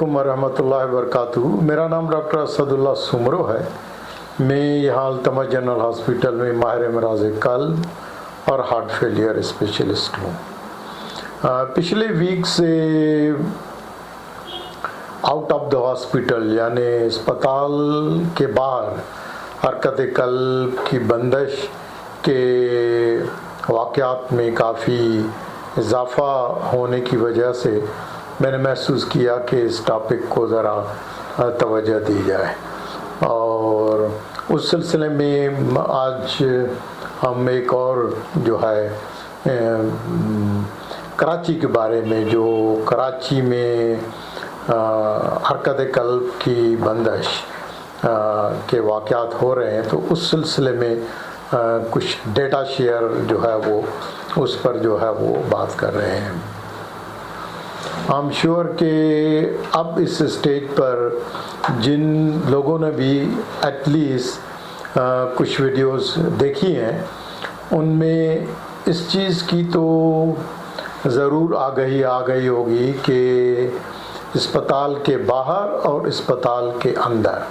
अस्सलामुअलैकुम वरहमतुल्लाहि वबरकातुहू। मेरा नाम डॉक्टर असदुल्ला सुमरो है। मैं यहाँ अल्तमज जनरल हॉस्पिटल में माहिर अमराज़ क़ल्ब और हार्ट फेलियर स्पेशलिस्ट हूँ। पिछले वीक से आउट ऑफ द हॉस्पिटल यानी अस्पताल के बाहर हरकत क़ल्ब की बंदिश के वाक़यात में काफ़ी इजाफ़ा होने की वजह से मैंने महसूस किया कि इस टॉपिक को ज़रा तवज्जो दी जाए, और उस सिलसिले में आज हम एक और जो है कराची के बारे में, जो कराची में हरकत क़ल्ब की बंदिश के वाक़यात हो रहे हैं, तो उस सिलसिले में कुछ डेटा शेयर जो है वो उस पर जो है वो बात कर रहे हैं। आई एम श्योर कि अब इस स्टेज पर जिन लोगों ने भी एटलीस्ट कुछ वीडियोस देखी हैं, उनमें इस चीज़ की तो ज़रूर आ गई होगी कि अस्पताल के बाहर और अस्पताल के अंदर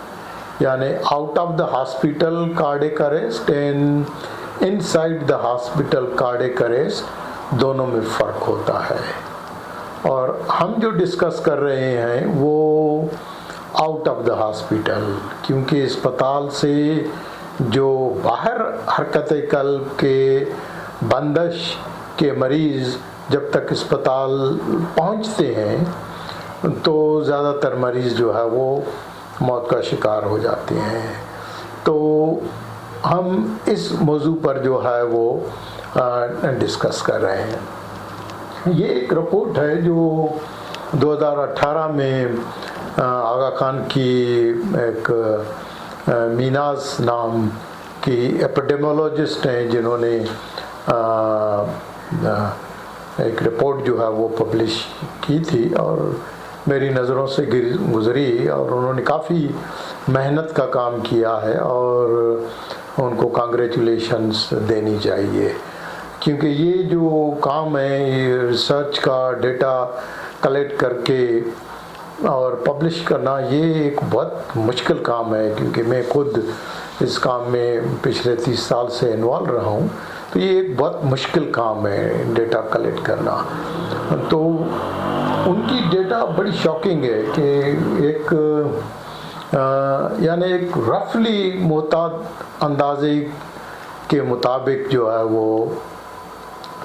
यानी out of the hospital cardiac arrest and inside the hospital cardiac arrest दोनों में फ़र्क होता है। और हम जो डिस्कस कर रहे हैं वो आउट ऑफ द हॉस्पिटल, क्योंकि अस्पताल से जो बाहर हरकत क़ल्ब के बंदिश के मरीज़ जब तक अस्पताल पहुंचते हैं तो ज़्यादातर मरीज़ जो है वो मौत का शिकार हो जाते हैं। तो हम इस मौजू पर जो है वो डिस्कस कर रहे हैं। ये एक रिपोर्ट है जो 2018 में आगा खान की एक मीनाज नाम की एपिडेमियोलॉजिस्ट हैं, जिन्होंने एक रिपोर्ट जो है वो पब्लिश की थी और मेरी नज़रों से गुज़री, और उन्होंने काफ़ी मेहनत का काम किया है और उनको कांग्रेचुलेशंस देनी चाहिए, क्योंकि ये जो काम है, ये रिसर्च का डेटा कलेक्ट करके और पब्लिश करना, ये एक बहुत मुश्किल काम है, क्योंकि मैं खुद इस काम में पिछले 30 साल से इन्वॉल्व रहा हूँ। तो ये एक बहुत मुश्किल काम है डेटा कलेक्ट करना। तो उनकी डेटा बड़ी शॉकिंग है कि एक यानी एक रफली मोहताद अंदाजे के मुताबिक जो है वो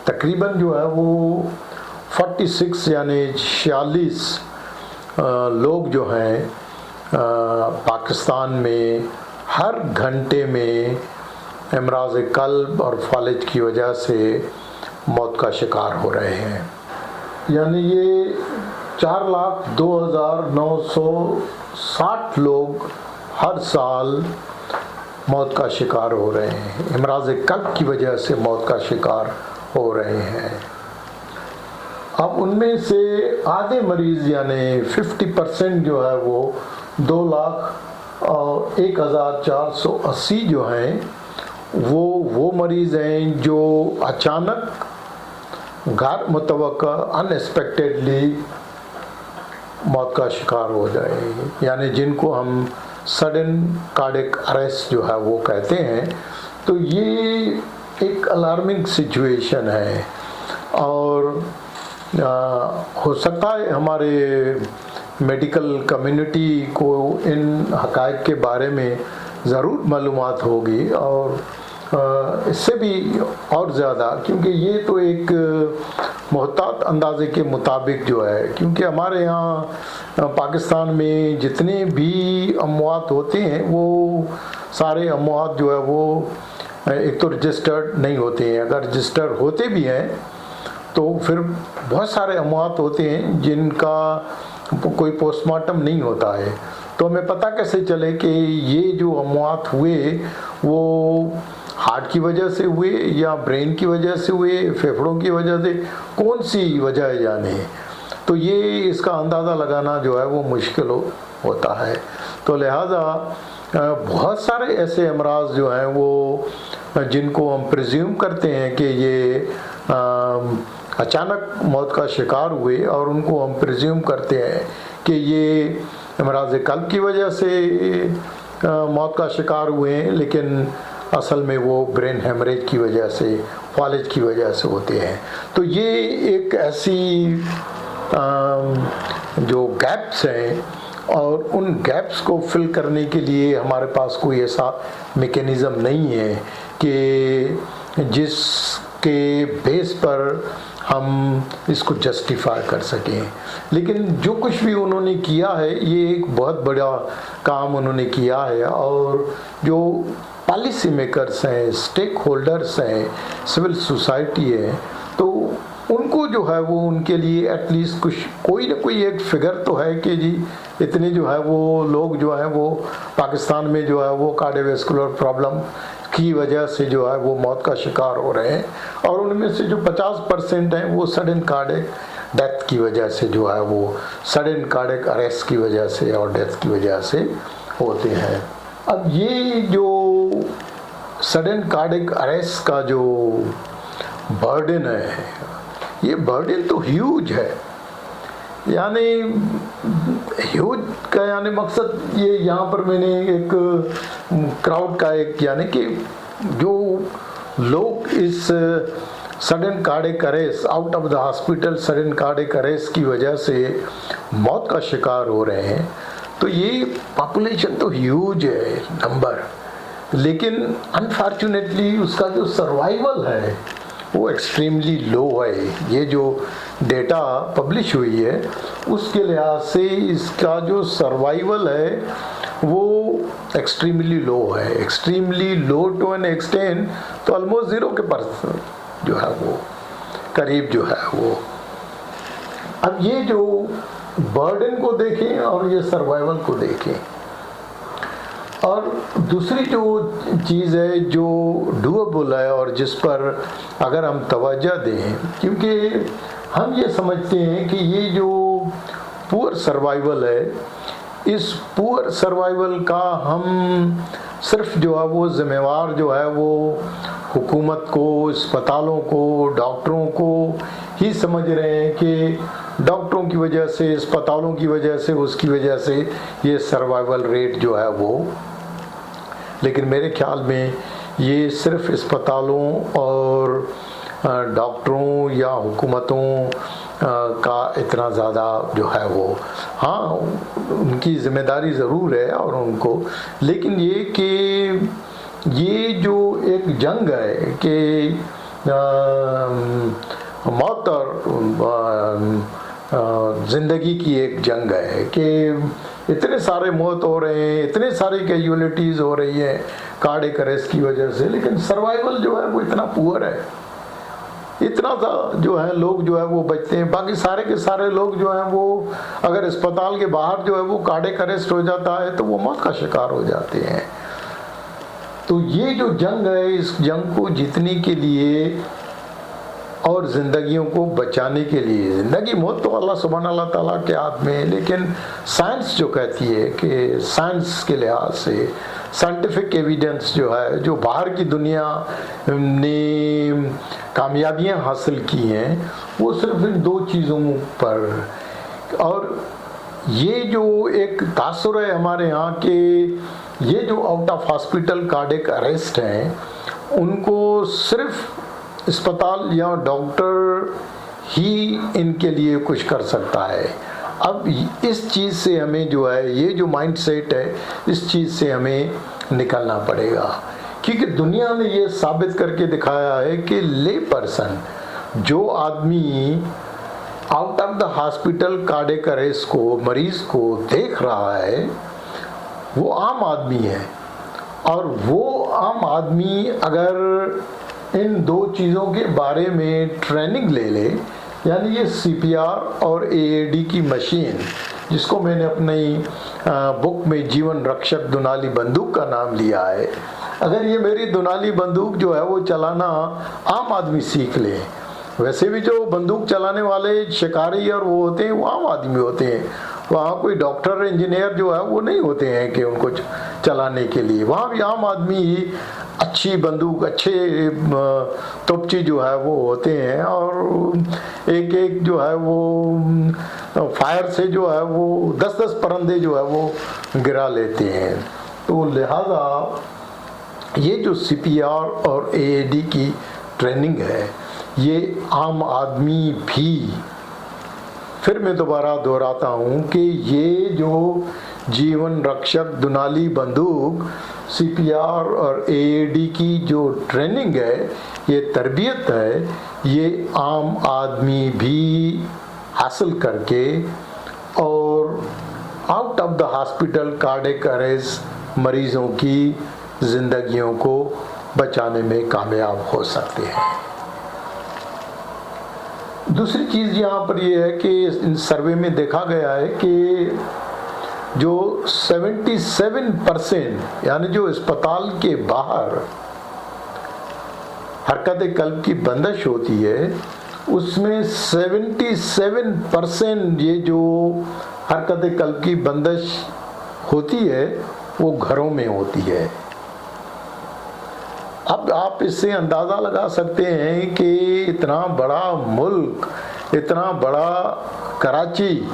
तकरीबन जो है वो 46 यानी 46 लोग जो हैं पाकिस्तान में हर घंटे में अमराज़ क़ल्ब और फालिज की वजह से मौत का शिकार हो रहे हैं। यानी ये 4,02,960 लोग हर साल मौत का शिकार हो रहे हैं, अमराज़ क़ल्ब की वजह से मौत का शिकार हो रहे हैं। अब उनमें से आधे मरीज़ यानी 50% जो है वो 2,01,480 जो हैं वो मरीज़ हैं जो अचानक गैर मुतवक्का अनएक्सपेक्टेडली मौत का शिकार हो जाए, यानी जिनको हम सडन कार्डियक अरेस्ट जो है वो कहते हैं। तो ये एक अलार्मिंग सिचुएशन है, और हो सकता है हमारे मेडिकल कम्युनिटी को इन हक़ाइक़ के बारे में ज़रूर मालूमात होगी, और इससे भी और ज़्यादा, क्योंकि ये तो एक मोहतात अंदाजे के मुताबिक जो है, क्योंकि हमारे यहाँ पाकिस्तान में जितने भी अमवात होते हैं वो सारे अमवात जो है वो एक तो रजिस्टर्ड नहीं होते हैं। अगर रजिस्टर होते भी हैं तो फिर बहुत सारे अमवात होते हैं जिनका कोई पोस्टमार्टम नहीं होता है। तो हमें पता कैसे चले कि ये जो अमवात हुए वो हार्ट की वजह से हुए या ब्रेन की वजह से हुए, फेफड़ों की वजह से, कौन सी वजह है जाने। तो ये इसका अंदाज़ा लगाना जो है वो मुश्किल होता है। तो लिहाजा बहुत सारे ऐसे अमराज जो हैं वो जिनको हम प्रिज्यूम करते हैं कि ये अचानक मौत का शिकार हुए, और उनको हम प्रिज्यूम करते हैं कि ये अमराज कल्ब की वजह से मौत का शिकार हुए हैं, लेकिन असल में वो ब्रेन हेमरेज की वजह से, फॉलेज की वजह से होते हैं। तो ये एक ऐसी जो गैप्स हैं, और उन गैप्स को फिल करने के लिए हमारे पास कोई ऐसा मैकेनिज़्म नहीं है कि जिसके बेस पर हम इसको जस्टिफाई कर सकें। लेकिन जो कुछ भी उन्होंने किया है, ये एक बहुत बड़ा काम उन्होंने किया है, और जो पॉलिसी मेकर्स हैं, स्टेक होल्डर्स हैं, सिविल सोसाइटी है, तो उनको जो है वो उनके लिए एटलीस्ट कुछ कोई ना कोई एक फिगर तो है कि जी इतने जो है वो लोग जो है वो पाकिस्तान में जो है वो कार्डियोवैस्कुलर प्रॉब्लम की वजह से जो है वो मौत का शिकार हो रहे हैं, और उनमें से जो 50% हैं वो सडन कार्डियक डेथ की वजह से जो है वो सडन कार्डियक अरेस्ट की वजह से और डेथ की वजह से होते हैं। अब ये जो सडन कार्डियक अरेस्ट का जो बर्डन है, ये बर्डन तो ह्यूज है। यानी ह्यूज का यानी मकसद ये, यहाँ पर मैंने एक क्राउड का एक यानी कि जो लोग इस sudden cardiac arrest, out of the hospital sudden cardiac arrest की वजह से मौत का शिकार हो रहे हैं, तो ये पॉपुलेशन तो ह्यूज है नंबर, लेकिन अनफॉर्चुनेटली उसका जो सर्वाइवल है वो एक्सट्रीमली लो है। ये जो डेटा पब्लिश हुई है उसके लिहाज से इसका जो सर्वाइवल है वो एक्सट्रीमली लो है, extremely low to an extent तो ऑलमोस्ट 0% जो है वो करीब जो है वो। अब ये जो बर्डन को देखें और ये सर्वाइवल को देखें, और दूसरी जो चीज़ है जो डूएबल है और जिस पर अगर हम तवज्जो दें, क्योंकि हम ये समझते हैं कि ये जो पुअर सर्वाइवल है, इस पुअर सर्वाइवल का हम सिर्फ जो है वो ज़िम्मेवार जो है वो हुकूमत को, अस्पतालों को, डॉक्टरों को ही समझ रहे हैं कि डॉक्टरों की वजह से, अस्पतालों की वजह से, उसकी वजह से ये सर्वाइवल रेट जो है वो। लेकिन मेरे ख्याल में ये सिर्फ अस्पतालों और डॉक्टरों या हुकूमतों का इतना ज़्यादा जो है वो, हाँ उनकी ज़िम्मेदारी ज़रूर है और उनको, लेकिन ये कि ये जो एक जंग है कि मौत और ज़िंदगी की एक जंग है कि इतने सारे मौत हो रहे हैं, इतने सारी कैजुअलिटीज़ हो रही है कार्डियक अरेस्ट की वजह से, लेकिन सर्वाइवल जो है वो इतना पुअर है, इतना सा जो है लोग जो है वो बचते हैं। बाकी सारे के सारे लोग जो हैं वो अगर अस्पताल के बाहर जो है वो कार्डियक अरेस्ट हो जाता है तो वो मौत का शिकार हो जाते हैं। तो ये जो जंग है, इस जंग को जीतने के लिए और ज़िंदगियों को बचाने के लिए, ज़िंदगी मौत तो अल्लाह सुब्हान अल्लाह ताला के हाथ में है, लेकिन साइंस जो कहती है कि साइंस के लिहाज से, साइंटिफिक एविडेंस जो है, जो बाहर की दुनिया ने कामयाबियां हासिल की हैं, वो सिर्फ इन 2 चीज़ों पर, और ये जो एक तासुर है हमारे यहाँ के, ये जो out of hospital cardiac arrest हैं, उनको सिर्फ अस्पताल या डॉक्टर ही इनके लिए कुछ कर सकता है। अब इस चीज़ से हमें जो है, ये जो माइंडसेट है, इस चीज़ से हमें निकलना पड़ेगा, क्योंकि दुनिया ने ये साबित करके दिखाया है कि ले पर्सन, जो आदमी out of the hospital cardiac arrest को, मरीज को देख रहा है, वो आम आदमी है, और वो आम आदमी अगर इन 2 चीज़ों के बारे में ट्रेनिंग ले ले, यानी ये CPR और AED की मशीन, जिसको मैंने अपनी बुक में जीवन रक्षक दुनाली बंदूक का नाम लिया है, अगर ये मेरी दुनाली बंदूक जो है वो चलाना आम आदमी सीख ले, वैसे भी जो बंदूक चलाने वाले शिकारी और वो होते हैं वो आम आदमी होते हैं, वहाँ कोई डॉक्टर इंजीनियर जो है वो नहीं होते हैं कि उनको चलाने के लिए। वहाँ भी आम आदमी ही अच्छी बंदूक, अच्छे तोपची जो है वो होते हैं, और एक एक जो है वो फायर से जो है वो 10-10 परंदे जो है वो गिरा लेते हैं। तो लिहाजा ये जो CPR और AED की ट्रेनिंग है, ये आम आदमी भी, फिर मैं दोबारा दोहराता हूँ कि ये जो जीवन रक्षक दुनाली बंदूक CPR और AED की जो ट्रेनिंग है, ये तरबियत है, ये आम आदमी भी हासिल करके और out of the hospital cardiac arrest मरीजों की जिंदगियों को बचाने में कामयाब हो सकते हैं। दूसरी चीज़ यहाँ पर यह है कि इन सर्वे में देखा गया है कि जो 77% यानी जो अस्पताल के बाहर हरकत कल्ब की बंदिश होती है, उसमें 77% ये जो हरकत कल्ब की बंदिश होती है वो घरों में होती है। अब आप इससे अंदाज़ा लगा सकते हैं कि इतना बड़ा मुल्क, इतना बड़ा कराची,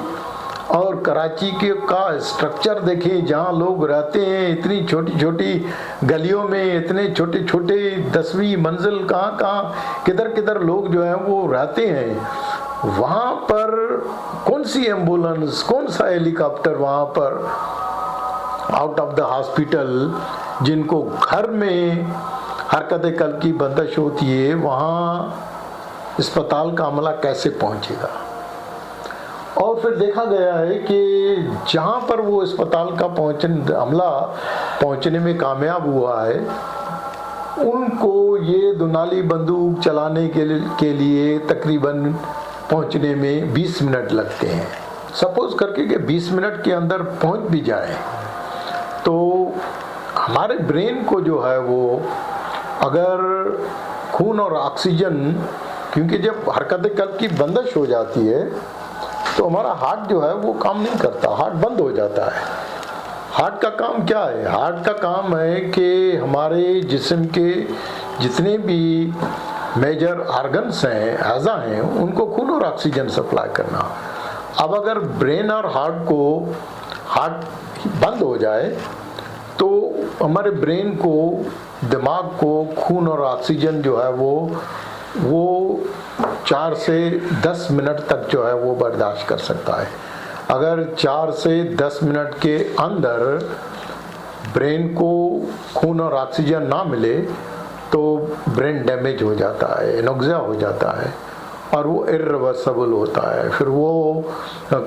और कराची के का स्ट्रक्चर देखें, जहाँ लोग रहते हैं इतनी छोटी छोटी गलियों में, इतने छोटे छोटे 10वीं मंजिल, कहाँ कहाँ किधर किधर लोग जो हैं वो रहते हैं। वहाँ पर कौन सी एम्बुलेंस, कौन सा हेलीकॉप्टर वहाँ पर आउट ऑफ द हॉस्पिटल, जिनको घर में हरकत कल्ब की बंदिश होती है, वहाँ अस्पताल का अमला कैसे पहुँचेगा। और फिर देखा गया है कि जहाँ पर वो अस्पताल का अमला पहुँचने में कामयाब हुआ है, उनको ये दुनाली बंदूक चलाने के लिए तकरीबन पहुँचने में 20 मिनट लगते हैं। सपोज करके कि 20 मिनट के अंदर पहुँच भी जाए, तो हमारे ब्रेन को जो है वो अगर खून और ऑक्सीजन, क्योंकि जब हरकत कल्ब की बंदिश हो जाती है तो हमारा हार्ट जो है वो काम नहीं करता, हार्ट बंद हो जाता है। हार्ट का काम क्या है? हार्ट का काम है कि हमारे जिस्म के जितने भी मेजर ऑर्गन्स हैं, अज़ा हैं, उनको खून और ऑक्सीजन सप्लाई करना। अब अगर ब्रेन और हार्ट बंद हो जाए तो हमारे ब्रेन को, दिमाग को खून और ऑक्सीजन जो है वो 4 से 10 मिनट तक जो है वो बर्दाश्त कर सकता है। अगर 4 से 10 मिनट के अंदर ब्रेन को खून और ऑक्सीजन ना मिले तो ब्रेन डैमेज हो जाता है, एनोक्सिया हो जाता है, और वो इरिवर्सिबल होता है। फिर वो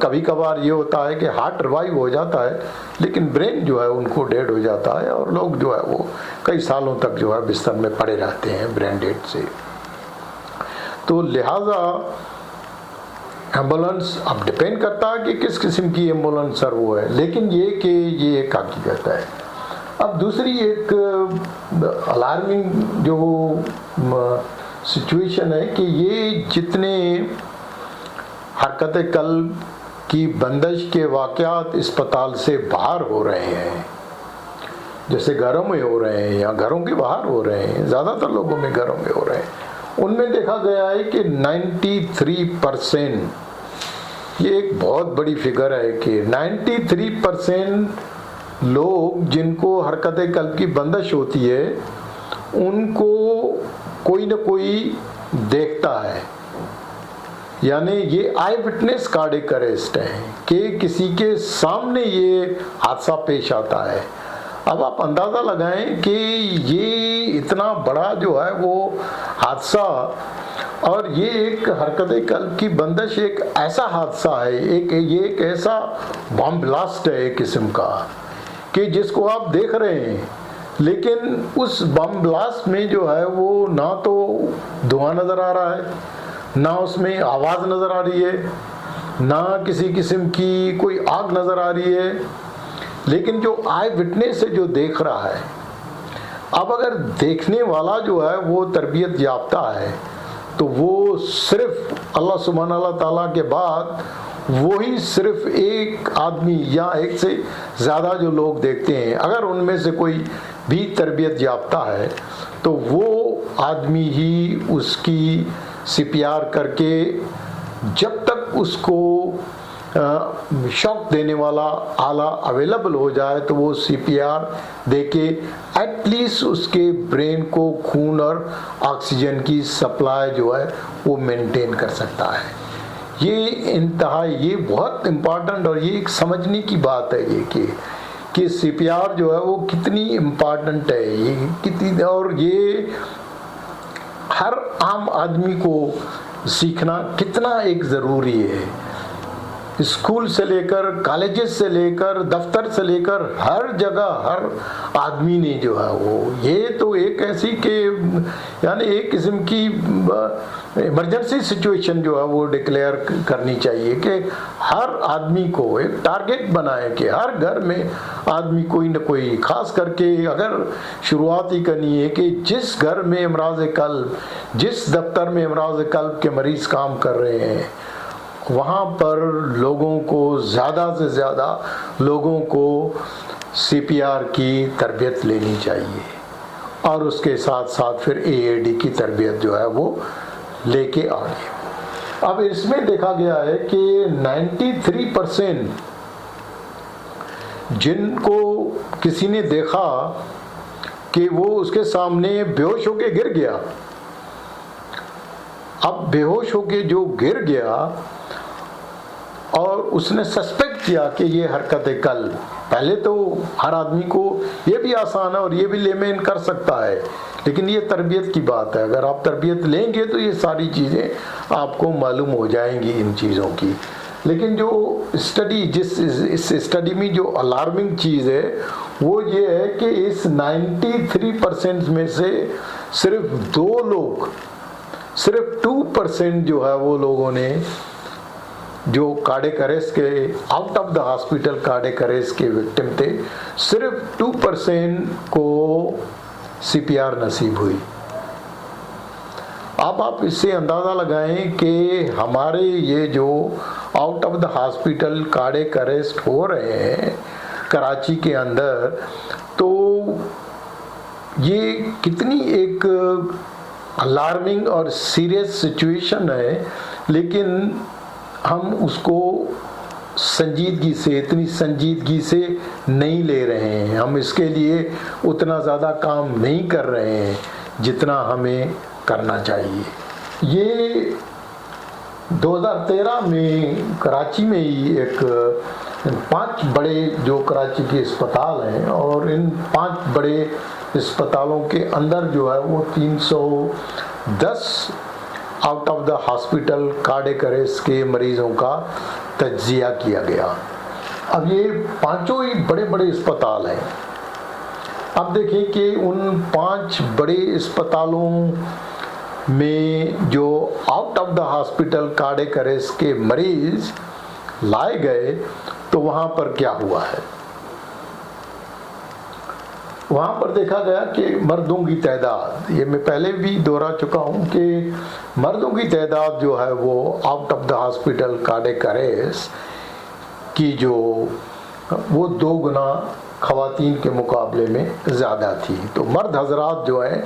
कभी कभार ये होता है कि हार्ट रिवाइव हो जाता है, लेकिन ब्रेन जो है उनको डेड हो जाता है, और लोग जो है वो कई सालों तक जो है बिस्तर में पड़े रहते हैं ब्रेन डेड से। तो लिहाजा एम्बुलेंस अब डिपेंड करता है कि किस किस्म की एम्बुलेंस सर वो है, लेकिन ये कि ये एक हकीकत है। अब दूसरी एक अलार्मिंग जो सिचुएशन है कि ये जितने हरकत कल्ब की बंदिश के वाक़यात अस्पताल से बाहर हो रहे हैं, जैसे घरों में हो रहे हैं या घरों के बाहर हो रहे हैं, ज़्यादातर लोगों में घरों में हो रहे हैं, उनमें देखा गया है कि 93%, ये एक बहुत बड़ी फिगर है कि 93% लोग जिनको हरकत कल्ब की बंदिश होती है उनको कोई न कोई देखता है। यानी ये आई विटनेस कार्डियक अरेस्ट है कि किसी के सामने ये हादसा पेश आता है। अब आप अंदाज़ा लगाएं कि ये इतना बड़ा जो है वो हादसा, और ये एक हरकत कल्ब की बंदिश एक ऐसा हादसा है, ये एक ऐसा बम ब्लास्ट है एक किस्म का कि जिसको आप देख रहे हैं, लेकिन उस बम ब्लास्ट में जो है वो ना तो धुआं नज़र आ रहा है, ना उसमें आवाज़ नज़र आ रही है, ना किसी किस्म की कोई आग नज़र आ रही है, लेकिन जो आई विटनेस है जो देख रहा है। अब अगर देखने वाला जो है वो तरबियत याफ्ता है तो वो सिर्फ अल्लाह सुब्हानहू व तआला के बाद वही सिर्फ एक आदमी या एक से ज़्यादा जो लोग देखते हैं, अगर उनमें से कोई भी तरबियत याफ्ता है तो वो आदमी ही उसकी CPR करके, जब तक उसको शॉक देने वाला आला अवेलेबल हो जाए तो वो CPR देके एटलीस्ट उसके ब्रेन को खून और ऑक्सीजन की सप्लाई जो है वो मेंटेन कर सकता है। ये बहुत इम्पॉर्टेंट और ये एक समझने की बात है ये कि CPR जो है वो कितनी इम्पॉर्टेंट है, ये कितनी, और ये हर आम आदमी को सीखना कितना एक ज़रूरी है। स्कूल से लेकर कॉलेजेस से लेकर दफ्तर से लेकर हर जगह हर आदमी ने जो है वो, ये तो एक ऐसी के यानी एक किस्म की इमरजेंसी सिचुएशन जो है वो डिक्लेयर करनी चाहिए कि हर आदमी को एक टारगेट बनाए कि हर घर में आदमी कोई न कोई, खास करके अगर शुरुआत ही करनी है कि जिस घर में अमराज कल्ब, जिस दफ्तर में अमराज कल्ब के मरीज काम कर रहे हैं, वहाँ पर लोगों को ज़्यादा से ज़्यादा लोगों को CPR की तरबियत लेनी चाहिए और उसके साथ साथ फिर AED की तरबियत जो है वो लेके आगे। अब इसमें देखा गया है कि 93% जिनको किसी ने देखा कि वो उसके सामने बेहोश होके गिर गया, अब बेहोश होके जो गिर गया और उसने सस्पेक्ट किया कि ये हरकत कल्ब, पहले तो हर आदमी को ये भी आसान है और ये भी लेमेन कर सकता है, लेकिन ये तरबियत की बात है। अगर आप तरबियत लेंगे तो ये सारी चीज़ें आपको मालूम हो जाएंगी इन चीज़ों की। लेकिन जो स्टडी, इस स्टडी में जो अलार्मिंग चीज़ है वो ये है कि इस 93% में से सिर्फ 2 लोग, सिर्फ 2% जो है वो लोगों ने जो कार्डियक अरेस्ट के out of the hospital cardiac arrest के विक्टिम थे, सिर्फ 2% को CPR नसीब हुई। अब आप इससे अंदाज़ा लगाएं कि हमारे ये जो out of the hospital cardiac arrest हो रहे हैं कराची के अंदर, तो ये कितनी एक अलार्मिंग और सीरियस सिचुएशन है, लेकिन हम उसको संजीदगी से, इतनी संजीदगी से नहीं ले रहे हैं। हम इसके लिए उतना ज़्यादा काम नहीं कर रहे हैं जितना हमें करना चाहिए। ये 2013 में कराची में ही एक 5 बड़े जो कराची के अस्पताल हैं, और इन 5 बड़े अस्पतालों के अंदर जो है वो 310 out of the hospital cardiac arrest के मरीजों का तज्जिया किया गया। अब ये 5 ही बड़े बड़े अस्पताल हैं। अब देखिए कि उन 5 बड़े अस्पतालों में जो out of the hospital cardiac arrest के मरीज लाए गए तो वहाँ पर क्या हुआ है। वहाँ पर देखा गया कि मर्दों की तादाद, ये मैं पहले भी दोहरा चुका हूँ कि मर्दों की तादाद जो है वो out of the hospital cardiac arrest की जो वो 2 गुना ख़वातीन के मुकाबले में ज़्यादा थी। तो मर्द हजरात जो हैं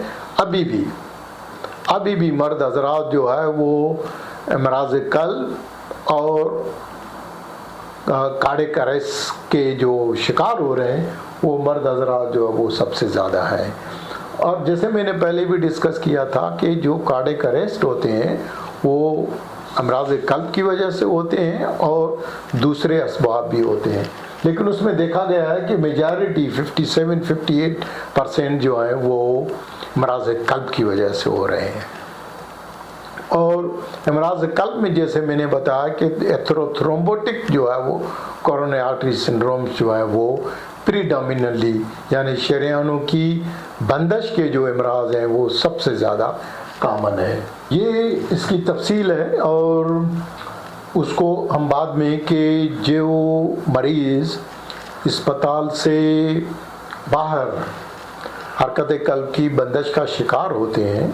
अभी भी मर्द हजरात जो है वो अमराज कल्ब और कार्डियक अरेस्ट के जो शिकार हो रहे हैं वो मर्द हजरात जो है वो सबसे ज़्यादा है। और जैसे मैंने पहले भी डिस्कस किया था कि जो कार्डियक अरेस्ट होते हैं वो अमराज कल्ब की वजह से होते हैं और दूसरे असबाब भी होते हैं, लेकिन उसमें देखा गया है कि मेजॉरिटी 57-58% जो है वो अमराज कल्ब की वजह से हो रहे हैं। और अमराज कल्ब में जैसे मैंने बताया कि एथेरोथ्रोम्बोटिक जो है वो कोरोनरी आर्टरी सिंड्रोम जो है वो प्रीडोमिनेंटली यानी शरीयानों की बंदिश के जो अमराज हैं वो सबसे ज़्यादा कॉमन है। ये इसकी तफसील है और उसको हम बाद में कि जो मरीज़ अस्पताल से बाहर हरकत कल्ब की बंदिश का शिकार होते हैं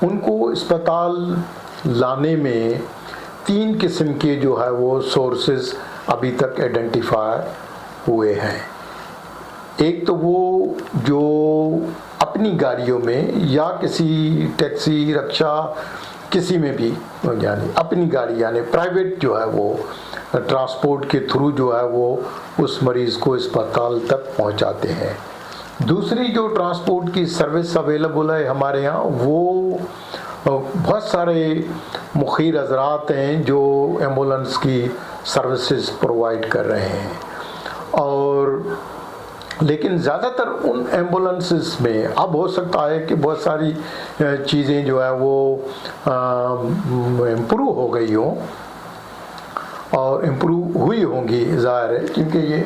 उनको अस्पताल लाने में 3 किस्म के जो है वो सोर्सेज अभी तक आइडेंटिफाई हुए हैं। एक तो वो जो अपनी गाड़ियों में या किसी टैक्सी रिक्शा किसी में भी यानी अपनी गाड़ी यानी प्राइवेट जो है वो ट्रांसपोर्ट के थ्रू जो है वो उस मरीज़ को अस्पताल तक पहुंचाते हैं। दूसरी जो ट्रांसपोर्ट की सर्विस अवेलेबल है हमारे यहाँ, वो बहुत सारे मुखिर हज़रात हैं जो एम्बुलेंस की सर्विसेज प्रोवाइड कर रहे हैं। और लेकिन ज़्यादातर उन एम्बुलेंसेस में अब हो सकता है कि बहुत सारी चीज़ें जो है वो इम्प्रूव हो गई हों और इम्प्रूव हुई होंगी, ज़ाहिर है, क्योंकि ये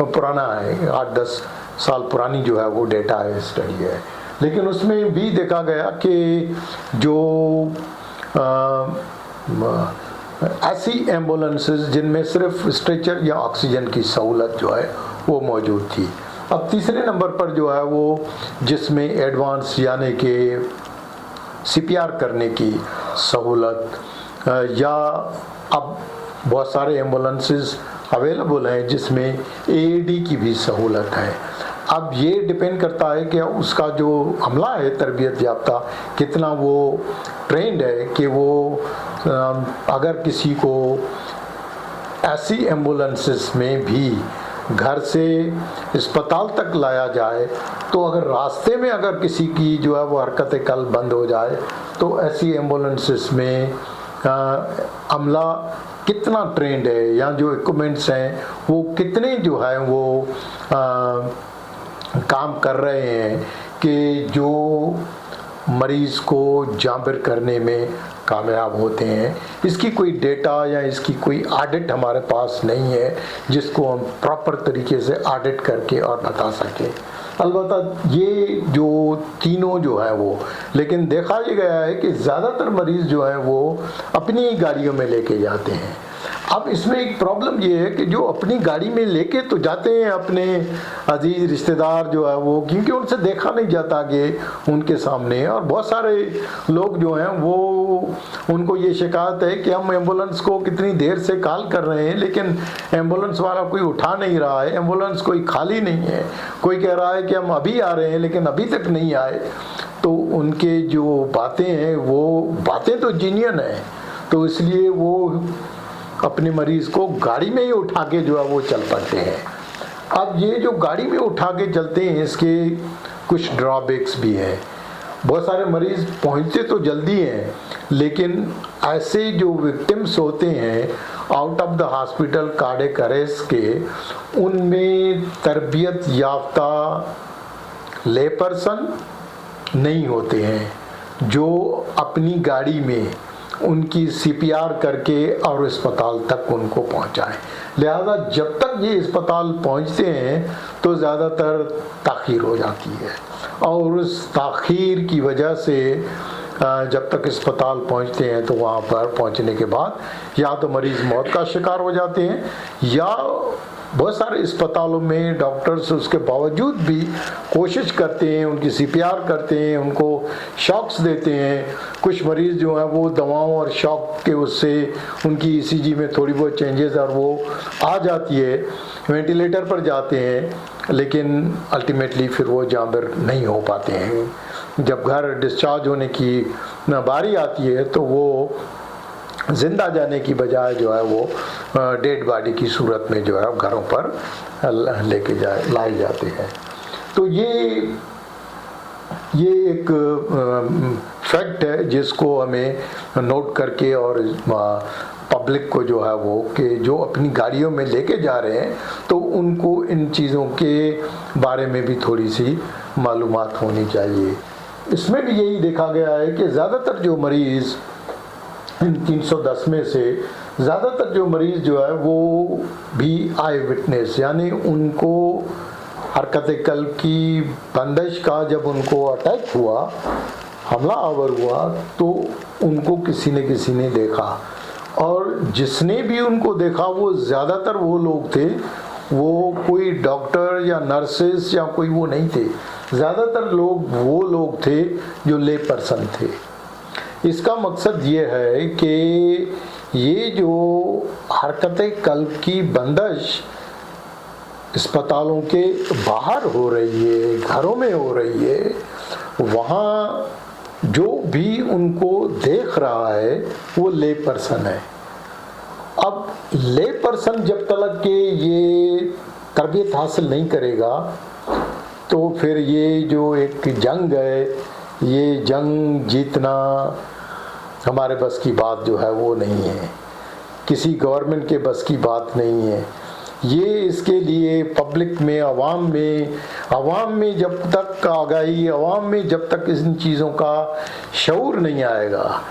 पुराना है, 8-10 साल पुरानी जो है वो डेटा है, स्टडी है। लेकिन उसमें भी देखा गया कि जो ऐसी एम्बुलेंसेस जिनमें सिर्फ स्ट्रेचर या ऑक्सीजन की सहूलत जो है वो मौजूद थी। अब तीसरे नंबर पर जो है वो जिसमें एडवांस यानी कि CPR करने की सहूलत या अब बहुत सारे एम्बुलेंसेस अवेलेबल हैं जिसमें AED की भी सहूलत है। अब ये डिपेंड करता है कि उसका जो अमला है तरबियत याफ्ता कितना वो ट्रेंड है कि वो अगर किसी को ऐसी एम्बुलेंसेस में भी घर से अस्पताल तक लाया जाए तो अगर रास्ते में अगर किसी की जो है वो हरकत कल्ब बंद हो जाए तो ऐसी एम्बुलेंसेस में अमला कितना ट्रेंड है या जो इक्विपमेंट्स हैं वो कितने जो है वो काम कर रहे हैं कि जो मरीज़ को जाबिर करने में कामयाब होते हैं। इसकी कोई डेटा या इसकी कोई ऑडिट हमारे पास नहीं है जिसको हम प्रॉपर तरीके से ऑडिट करके और बता सकें। अलबत्ता ये जो तीनों जो है वो, लेकिन देखा ये गया है कि ज़्यादातर मरीज़ जो है वो अपनी गाड़ियों में लेके जाते हैं। अब इसमें एक प्रॉब्लम ये है कि जो अपनी गाड़ी में लेके तो जाते हैं अपने अजीज रिश्तेदार जो है वो, क्योंकि उनसे देखा नहीं जाता कि उनके सामने, और बहुत सारे लोग जो हैं वो उनको ये शिकायत है कि हम एम्बुलेंस को कितनी देर से कॉल कर रहे हैं लेकिन एम्बुलेंस वाला कोई उठा नहीं रहा है, एम्बुलेंस कोई खाली नहीं है, कोई कह रहा है कि हम अभी आ रहे हैं लेकिन अभी तक नहीं आए। तो उनके जो बातें हैं वो बातें तो जीनियन है, तो इसलिए वो अपने मरीज़ को गाड़ी में ही उठा के जो है वो चल पड़ते हैं। अब ये जो गाड़ी में उठा के चलते हैं इसके कुछ ड्रॉबैक्स भी हैं। बहुत सारे मरीज़ पहुंचते तो जल्दी हैं लेकिन ऐसे जो विक्टिम्स होते हैं out of the hospital cardiac arrest के, उनमें तरबियत याफ्ता ले पर्सन नहीं होते हैं जो अपनी गाड़ी में उनकी CPR करके और अस्पताल तक उनको पहुंचाएं। लिहाजा जब तक ये अस्पताल पहुंचते हैं तो ज़्यादातर ताख़ीर हो जाती है और उस ताख़ीर की वजह से जब तक अस्पताल पहुंचते हैं तो वहाँ पर पहुंचने के बाद या तो मरीज़ मौत का शिकार हो जाते हैं या बहुत सारे अस्पतालों में डॉक्टर्स उसके बावजूद भी कोशिश करते हैं, उनकी CPR करते हैं, उनको शॉक्स देते हैं। कुछ मरीज़ जो हैं वो दवाओं और शॉक के उससे उनकी ECG में थोड़ी बहुत चेंजेस और वो आ जाती है, वेंटिलेटर पर जाते हैं लेकिन अल्टीमेटली फिर वो जाबिर नहीं हो पाते हैं। जब घर डिस्चार्ज होने की बारी आती है तो वो जिंदा जाने की बजाय जो है वो डेड बॉडी की सूरत में जो है घरों पर लेके लाए जाते हैं। तो ये एक फैक्ट है जिसको हमें नोट करके और पब्लिक को जो है वो कि जो अपनी गाड़ियों में लेके जा रहे हैं तो उनको इन चीज़ों के बारे में भी थोड़ी सी मालूमात होनी चाहिए। इसमें भी यही देखा गया है कि ज़्यादातर जो मरीज़ इन 310 में से ज़्यादातर जो मरीज़ जो है वो भी आई विटनेस यानी उनको हरकत कल्ब की बंदिश का जब उनको अटैक हुआ, हमला आवर हुआ तो उनको किसी ने देखा और जिसने भी उनको देखा वो ज़्यादातर वो लोग थे, वो कोई डॉक्टर या नर्सेस या कोई वो नहीं थे, ज़्यादातर लोग वो लोग थे जो ले पर्सन थे। इसका मकसद ये है कि ये जो हरकत कल्ब की बंदिश अस्पतालों के बाहर हो रही है, घरों में हो रही है, वहाँ जो भी उनको देख रहा है वो ले पर्सन है। अब ले पर्सन जब तक के ये तरबियत हासिल नहीं करेगा तो फिर ये जो एक जंग है, ये जंग जीतना हमारे बस की बात जो है वो नहीं है, किसी गवर्नमेंट के बस की बात नहीं है। ये इसके लिए पब्लिक में, आवाम में जब तक आगाही, आवाम में जब तक इन चीज़ों का शऊर नहीं आएगा।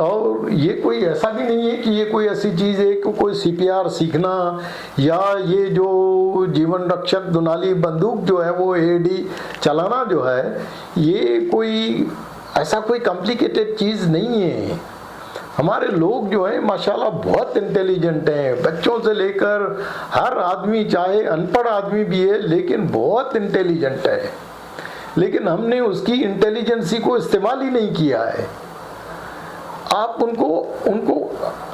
और ये कोई ऐसा भी नहीं है कि ये कोई ऐसी चीज़ है कि कोई CPR सीखना या ये जो जीवन रक्षक दुनाली बंदूक जो है वो AED चलाना जो है, ये कोई ऐसा कोई कॉम्प्लिकेटेड चीज़ नहीं है। हमारे लोग जो हैं माशाल्लाह बहुत इंटेलिजेंट हैं, बच्चों से लेकर हर आदमी, चाहे अनपढ़ आदमी भी है लेकिन बहुत इंटेलिजेंट है, लेकिन हमने उसकी इंटेलिजेंसी को इस्तेमाल ही नहीं किया है। आप उनको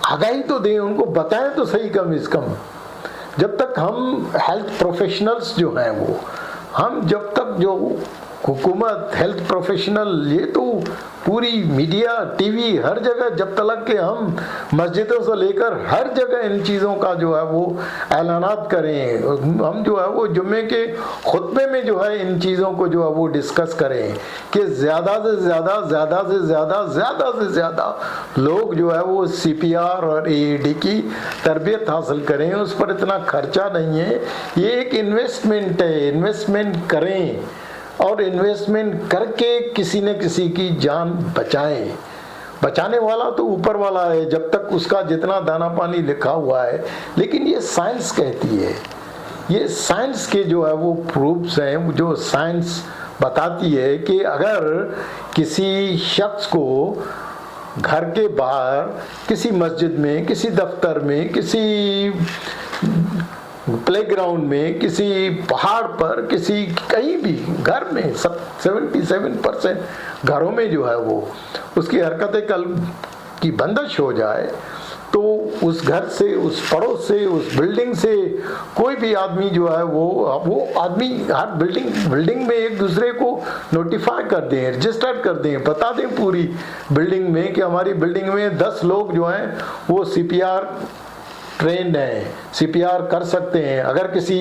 आगाही तो दें, उनको बताएं तो सही कम से कम। जब तक हम हेल्थ प्रोफेशनल्स जो हैं वो, हम जब तक जो हुकूमत, हेल्थ प्रोफेशनल, ये तो पूरी मीडिया, टीवी, हर जगह जब तक के हम मस्जिदों से लेकर हर जगह इन चीज़ों का जो है वो ऐलानात करें, हम जो है वो जुम्मे के खुतबे में जो है इन चीज़ों को जो है वो डिस्कस करें कि ज़्यादा से ज़्यादा लोग जो है वो CPR और AED की तरबियत हासिल करें। उस पर इतना खर्चा नहीं है, ये एक इन्वेस्टमेंट है, इन्वेस्टमेंट करें और इन्वेस्टमेंट करके किसी न किसी की जान बचाएं। बचाने वाला तो ऊपर वाला है, जब तक उसका जितना दाना पानी लिखा हुआ है। लेकिन ये साइंस कहती है, ये साइंस के जो है वो प्रूफ्स हैं, जो साइंस बताती है कि अगर किसी शख्स को घर के बाहर, किसी मस्जिद में, किसी दफ्तर में, किसी प्लेग्राउंड में, किसी पहाड़ पर, किसी कहीं भी घर में, 77% घरों में जो है वो उसकी हरकत कल्ब की बंदिश हो जाए तो उस घर से, उस पड़ोस से, उस बिल्डिंग से कोई भी आदमी जो है वो आदमी हर बिल्डिंग में एक दूसरे को नोटिफाई कर दें, रजिस्टर कर दें, बता दें पूरी बिल्डिंग में कि हमारी बिल्डिंग में 10 लोग जो हैं वो CPR ट्रेंड है, CPR कर सकते हैं। अगर किसी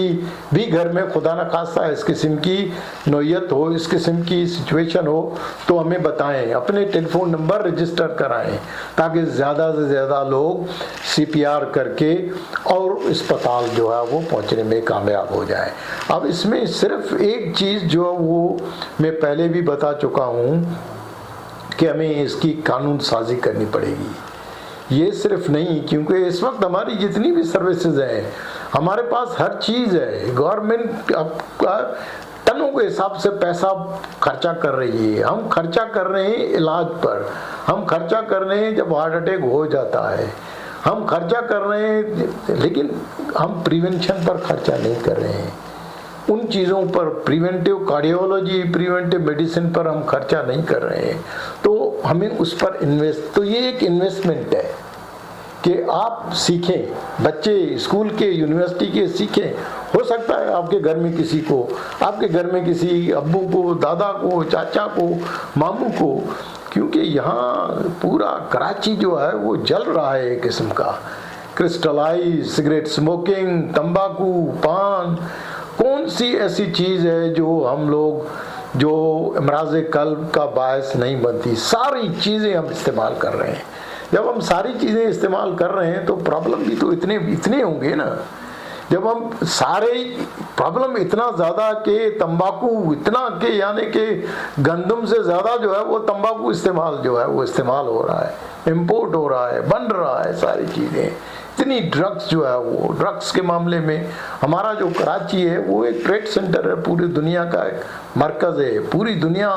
भी घर में खुदा न खास्ता इस किस्म की नौयत हो, इस किस्म की सिचुएशन हो तो हमें बताएं, अपने टेलीफोन नंबर रजिस्टर कराएं ताकि ज़्यादा से ज़्यादा लोग CPR करके और अस्पताल जो है वो पहुंचने में कामयाब हो जाए। अब इसमें सिर्फ एक चीज़ जो वो मैं पहले भी बता चुका हूँ कि हमें इसकी कानून साजी करनी पड़ेगी। ये सिर्फ नहीं, क्योंकि इस वक्त हमारी जितनी भी सर्विसेज हैं, हमारे पास हर चीज़ है, गवर्नमेंट आपका टनों के हिसाब से पैसा खर्चा कर रही है। हम खर्चा कर रहे हैं इलाज पर, हम खर्चा कर रहे हैं जब हार्ट अटैक हो जाता है, हम खर्चा कर रहे हैं, लेकिन हम प्रिवेंशन पर खर्चा नहीं कर रहे हैं। उन चीज़ों पर, प्रिवेंटिव कार्डियोलॉजी, प्रिवेंटिव मेडिसिन पर हम खर्चा नहीं कर रहे हैं। तो हमें उस पर इन्वेस्ट, तो ये एक इन्वेस्टमेंट है कि आप सीखें, बच्चे स्कूल के, यूनिवर्सिटी के सीखें। हो सकता है आपके घर में किसी को, आपके घर में किसी अब्बू को, दादा को, चाचा को, मामू को, क्योंकि यहाँ पूरा कराची जो है वो जल रहा है एक किस्म का। क्रिस्टलाइज, सिगरेट स्मोकिंग, तंबाकू, पान, कौन सी ऐसी चीज़ है जो हम लोग, जो अमराज़ कल्ब का बायस नहीं बनती? सारी चीज़ें हम इस्तेमाल कर रहे हैं। जब हम सारी चीज़ें इस्तेमाल कर रहे हैं तो प्रॉब्लम भी तो इतने होंगे ना। जब हम सारे प्रॉब्लम इतना ज़्यादा के तंबाकू इतना के, यानी कि गंदम से ज़्यादा जो है वो तंबाकू इस्तेमाल जो है वो इस्तेमाल हो रहा है, इम्पोर्ट हो रहा है, बन रहा है सारी चीज़ें। इतनी ड्रग्स जो है वो, ड्रग्स के मामले में हमारा जो कराची है वो एक ट्रेड सेंटर है, पूरी दुनिया का एक मरकज़ है, पूरी दुनिया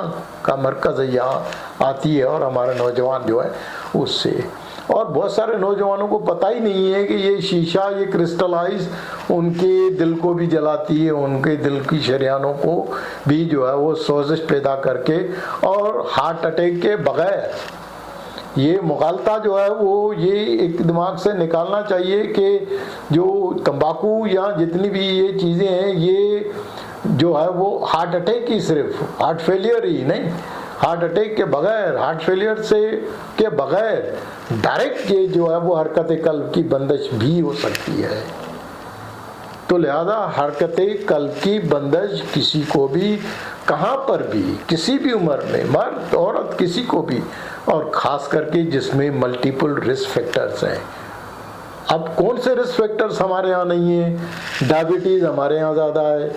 का मरकज़ है, यहाँ आती है। और हमारे नौजवान जो है उससे, और बहुत सारे नौजवानों को पता ही नहीं है कि ये शीशा, ये क्रिस्टलाइज उनके दिल को भी जलाती है, उनके दिल की शरियानों को भी जो है वो सोजिश पैदा करके, और हार्ट अटैक के बगैर ये मुगालता जो है वो ये एक दिमाग से निकालना चाहिए कि जो तंबाकू या जितनी भी ये चीज़ें हैं ये जो है वो हार्ट अटैक की, सिर्फ हार्ट फेलियर ही नहीं, हार्ट अटैक के बगैर, हार्ट फेलियर से के बगैर डायरेक्ट ये जो है वो हरकत कल्ब की बंदिश भी हो सकती है। तो लिहाजा हरकत कल्ब की बंदिश किसी को भी, कहाँ पर भी, किसी भी उम्र में, मर्द औरत किसी को भी, और ख़ास करके जिसमें मल्टीपल रिस्क फैक्टर्स हैं। अब कौन से रिस्क फैक्टर्स हमारे यहाँ नहीं है? डायबिटीज़ हमारे यहाँ ज़्यादा है,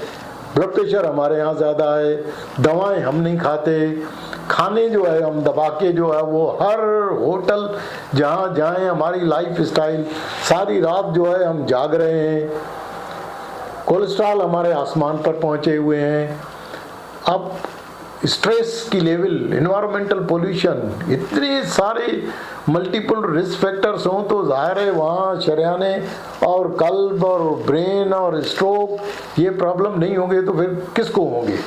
ब्लड प्रेशर हमारे यहाँ ज़्यादा है, दवाएं हम नहीं खाते, खाने जो है हम दबा के जो है वो हर होटल जहाँ जाएं, हमारी लाइफ स्टाइल, सारी रात जो है हम जाग रहे हैं, कोलेस्ट्रॉल हमारे आसमान पर पहुँचे हुए हैं। अब स्ट्रेस की लेवल, इन्वायरमेंटल पोल्यूशन, इतने सारे मल्टीपल रिस्क फैक्टर्स हों तो जाहिर है वहाँ शरियाने और कल्ब और ब्रेन और स्ट्रोक ये प्रॉब्लम नहीं होंगे तो फिर किसको होंगे?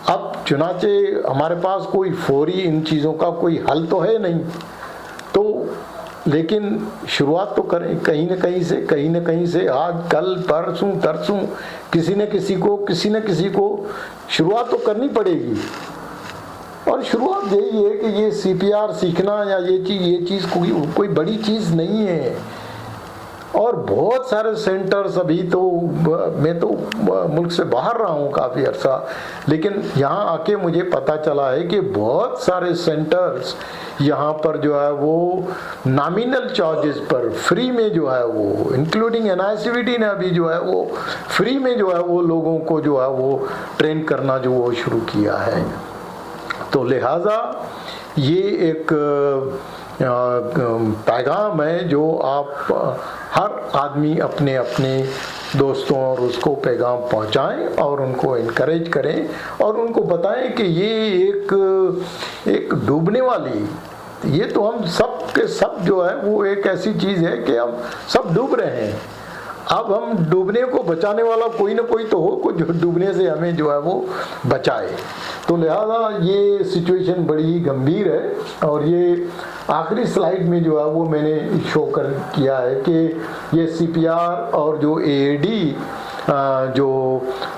अब चुनाचे हमारे पास कोई फौरी इन चीज़ों का कोई हल तो है नहीं, तो लेकिन शुरुआत तो करें कहीं न कहीं से, आज कल परसों तरसों किसी न किसी को शुरुआत तो करनी पड़ेगी। और शुरुआत यही है कि ये CPR सीखना या ये चीज़ कोई बड़ी चीज़ नहीं है। और बहुत सारे सेंटर्स, अभी तो मैं तो मुल्क से बाहर रहा हूँ काफ़ी अर्सा, लेकिन यहाँ आके मुझे पता चला है कि बहुत सारे सेंटर्स यहाँ पर जो है वो नॉमिनल चार्जेस पर फ्री में जो है वो, इंक्लूडिंग NICVT ने अभी जो है वो फ्री में जो है वो लोगों को जो है वो ट्रेन करना जो वो शुरू किया है। तो लिहाजा ये एक पैगाम है जो आप हर आदमी अपने अपने दोस्तों और उसको पैगाम पहुंचाएं और उनको इनकरेज करें और उनको बताएं कि ये एक डूबने वाली, ये तो हम सब के सब जो है वो एक ऐसी चीज़ है कि हम सब डूब रहे हैं। अब हम डूबने को बचाने वाला कोई ना कोई तो हो जो डूबने से हमें जो है वो बचाए। तो लिहाजा ये सिचुएशन बड़ी गंभीर है। और ये आखिरी स्लाइड में जो है वो मैंने शो किया है कि ये CPR और जो AED जो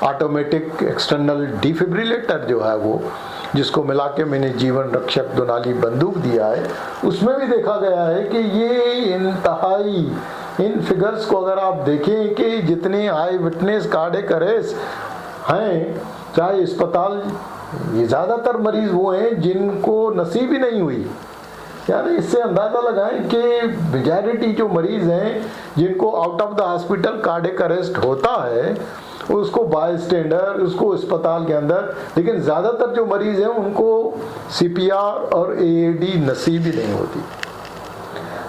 ऑटोमेटिक एक्सटर्नल डिफिब्रिलेटर जो है वो, जिसको मिला के मैंने जीवन रक्षक दुनाली बंदूक दिया है, उसमें भी देखा गया है कि ये इंतहाई, इन फिगर्स को अगर आप देखें कि जितने आई विटनेस कार्डियक अरेस्ट हैं, चाहे अस्पताल, ये ज़्यादातर मरीज वो हैं जिनको नसीब ही नहीं हुई। यानी इससे अंदाज़ा लगाएं कि मेजॉरिटी जो मरीज हैं जिनको out of the hospital cardiac arrest होता है उसको बाय स्टैंडर्ड, उसको अस्पताल के अंदर, लेकिन ज़्यादातर जो मरीज हैं उनको CPR और AED नसीब ही नहीं होती।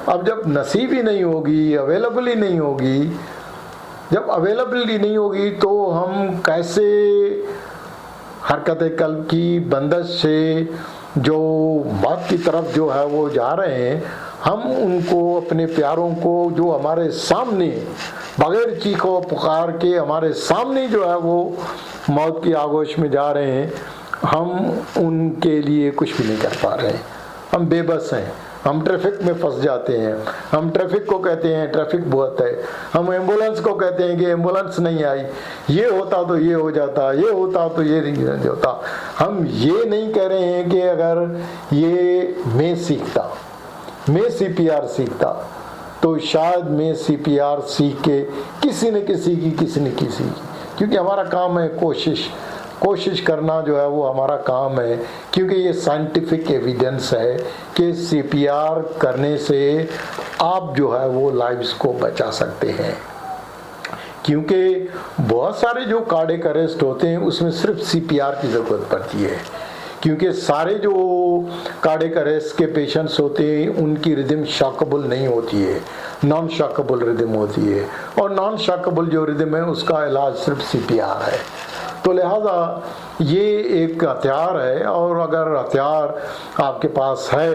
अब जब नसीब ही नहीं होगी, अवेलेबल ही नहीं होगी, जब अवेलेबल ही नहीं होगी तो हम कैसे हरकत कल्ब की बंदिश से जो मौत की तरफ जो है वो जा रहे हैं, हम उनको, अपने प्यारों को जो हमारे सामने बगैर चीखो पुकार के हमारे सामने जो है वो मौत की आगोश में जा रहे हैं, हम उनके लिए कुछ भी नहीं कर पा रहे हैं। हम बेबस हैं, हम ट्रैफिक में फंस जाते हैं, हम ट्रैफिक को कहते हैं ट्रैफिक बहुत है, हम एम्बुलेंस को कहते हैं कि एम्बुलेंस नहीं आई, ये होता तो ये हो जाता, ये होता तो ये नहीं होता। हम ये नहीं कह रहे हैं कि अगर ये मैं सीखता, मैं CPR सीखता तो शायद मैं CPR सीख के किसी न किसी की, क्योंकि हमारा काम है कोशिश करना जो है वो हमारा काम है, क्योंकि ये साइंटिफिक एविडेंस है कि CPR करने से आप जो है वो लाइव्स को बचा सकते हैं। क्योंकि बहुत सारे जो कार्डियक अरेस्ट होते हैं उसमें सिर्फ CPR की ज़रूरत पड़ती है, क्योंकि सारे जो कार्डियक अरेस्ट के पेशेंट्स होते हैं उनकी रिदम शॉकेबल नहीं होती है, नॉन शॉकेबल रिदम होती है, और नॉन शॉकेबल जो रिदम है उसका इलाज सिर्फ CPR है। तो लिहाजा ये एक हथियार है, और अगर हथियार आपके पास है,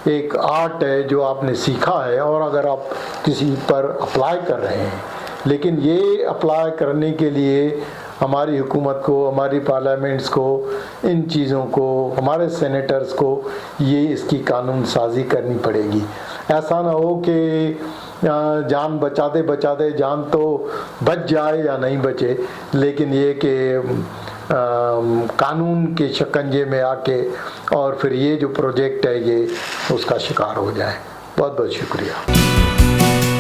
एक आर्ट है जो आपने सीखा है, और अगर आप किसी पर अप्लाई कर रहे हैं, लेकिन ये अप्लाई करने के लिए हमारी हुकूमत को, हमारी पार्लियामेंट्स को, इन चीज़ों को, हमारे सेनेटर्स को ये इसकी कानून साजी करनी पड़ेगी। ऐसा ना हो कि जान बचाते बचाते जान तो बच जाए या नहीं बचे, लेकिन ये कि कानून के शिकंजे में आके और फिर ये जो प्रोजेक्ट है ये उसका शिकार हो जाए। बहुत बहुत शुक्रिया।